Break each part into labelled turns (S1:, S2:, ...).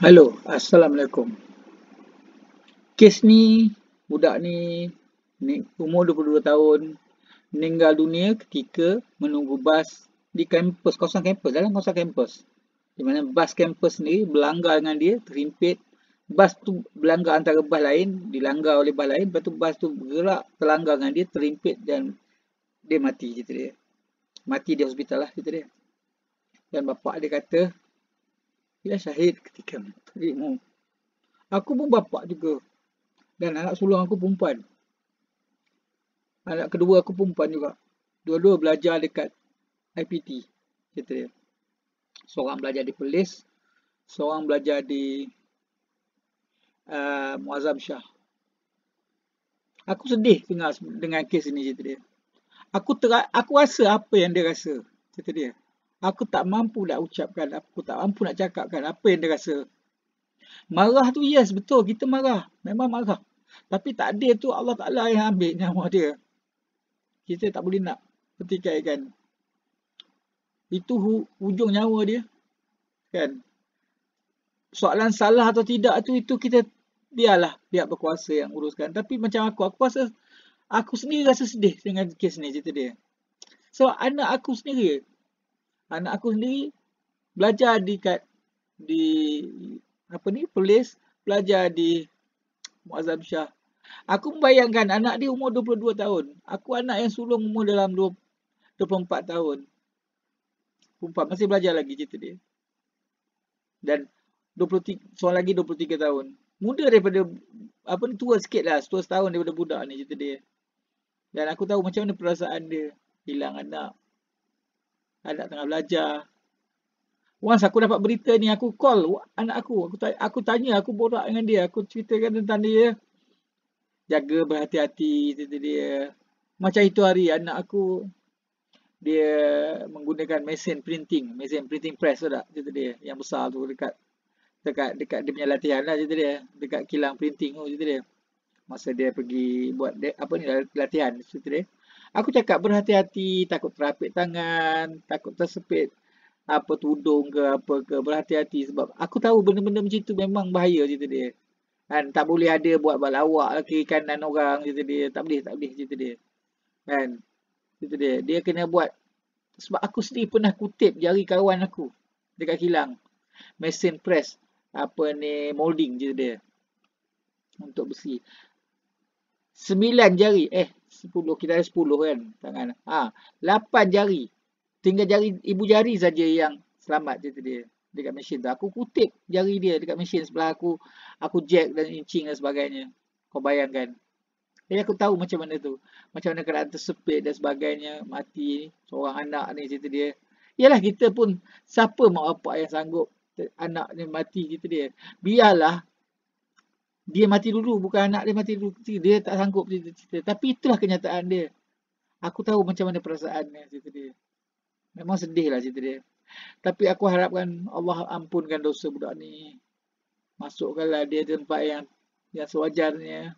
S1: Halo, Assalamualaikum. Kes ni, budak ni umur 22 tahun, meninggal dunia ketika menunggu bas di kampus, kawasan kampus, dalam kawasan kampus. Di mana bas kampus ni berlanggar dengan dia, terimpit. Bas tu berlanggar antara bas lain, dilanggar oleh bas lain, lepas tu bas tu bergerak, terlanggar dengan dia, terimpit dan dia mati cerita dia. Mati di hospital lah cerita dia. Dan bapak dia kata, dia syahid ketika menterimu. Aku pun bapak juga. Dan anak sulung aku perempuan. Anak kedua aku perempuan juga. Dua-dua belajar dekat IPT. Cerita dia. Seorang belajar di Perlis. Seorang belajar di Muazzam Shah. Aku sedih dengan kes ini cerita dia. Aku rasa apa yang dia rasa. Cerita dia. Aku tak mampu nak ucapkan. Aku tak mampu nak cakapkan apa yang dia rasa. Marah tu yes, betul. Kita marah. Memang marah. Tapi takdir tu Allah Ta'ala yang ambil nyawa dia. Kita tak boleh nak pertikaikan. Itu hujung nyawa dia. Kan? Soalan salah atau tidak tu, itu kita biarlah pihak berkuasa yang uruskan. Tapi macam aku rasa, aku sendiri rasa sedih dengan kes ni cerita dia. So anak aku sendiri belajar di Perlis, belajar di Muazzam Shah. Aku membayangkan anak dia umur 22 tahun. Aku anak yang sulung umur dalam 24 tahun. Perempuan masih belajar lagi cerita dia. Dan 23, seorang lagi 23 tahun. Muda daripada tua sikit lah, tua setahun daripada budak ni cerita dia. Dan aku tahu macam mana perasaan dia hilang anak. Anak tengah belajar. Once aku dapat berita ni, aku call anak aku. Aku tanya, aku borak dengan dia. Aku ceritakan tentang dia. Jaga berhati-hati cerita dia. Macam itu hari anak aku, dia menggunakan mesin printing press tu tak cerita dia. Yang besar tu dekat dia punya latihan lah cerita dia. Dekat kilang printing tu cerita dia. Masa dia pergi buat latihan cerita dia. Aku cakap berhati-hati, takut terapit tangan, takut tersepit tudung ke apa ke, berhati-hati sebab aku tahu benda-benda macam tu memang bahaya cerita dia. Kan tak boleh ada buat balawak kiri kanan orang cerita dia, tak boleh cerita dia. Kan cerita dia kena buat sebab aku sendiri pernah kutip jari kawan aku dekat kilang mesin press molding cerita dia untuk besi. 9 jari 10, kita ada 10 kan tangan. 8 jari. Tinggal ibu jari saja yang selamat cerita dia dekat mesin tu. Aku kutip jari dia dekat mesin sebelah aku jack dan inching dan sebagainya. Kau bayangkan. Jadi aku tahu macam mana tu. Macam mana keadaan tersepit dan sebagainya, mati seorang anak ni cerita dia. Yalah kita pun siapa mak bapak yang sanggup anak ni mati cerita dia. Biarlah dia mati dulu, bukan anak dia mati dulu. Dia tak sanggup cerita. Tapi itulah kenyataan dia. Aku tahu macam mana perasaannya cerita dia. Memang sedih lah cerita dia. Tapi aku harapkan Allah ampunkan dosa budak ni. Masukkanlah dia di tempat yang sewajarnya.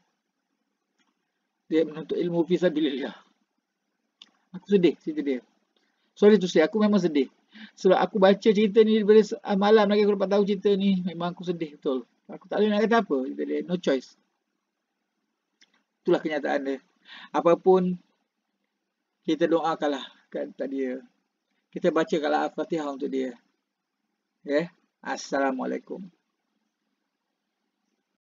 S1: Dia menuntut ilmu fisabilillah. Aku sedih cerita dia. Sorry to say, aku memang sedih. Sebab aku baca cerita ni daripada malam lagi aku dapat tahu cerita ni. Memang aku sedih betul. Aku tak boleh nak kata apa. Cerita dia. No choice. Itulah kenyataan dia. Apapun, kita doakanlah kata dia. Kita bacakanlah Al-Fatihah untuk dia. Assalamualaikum.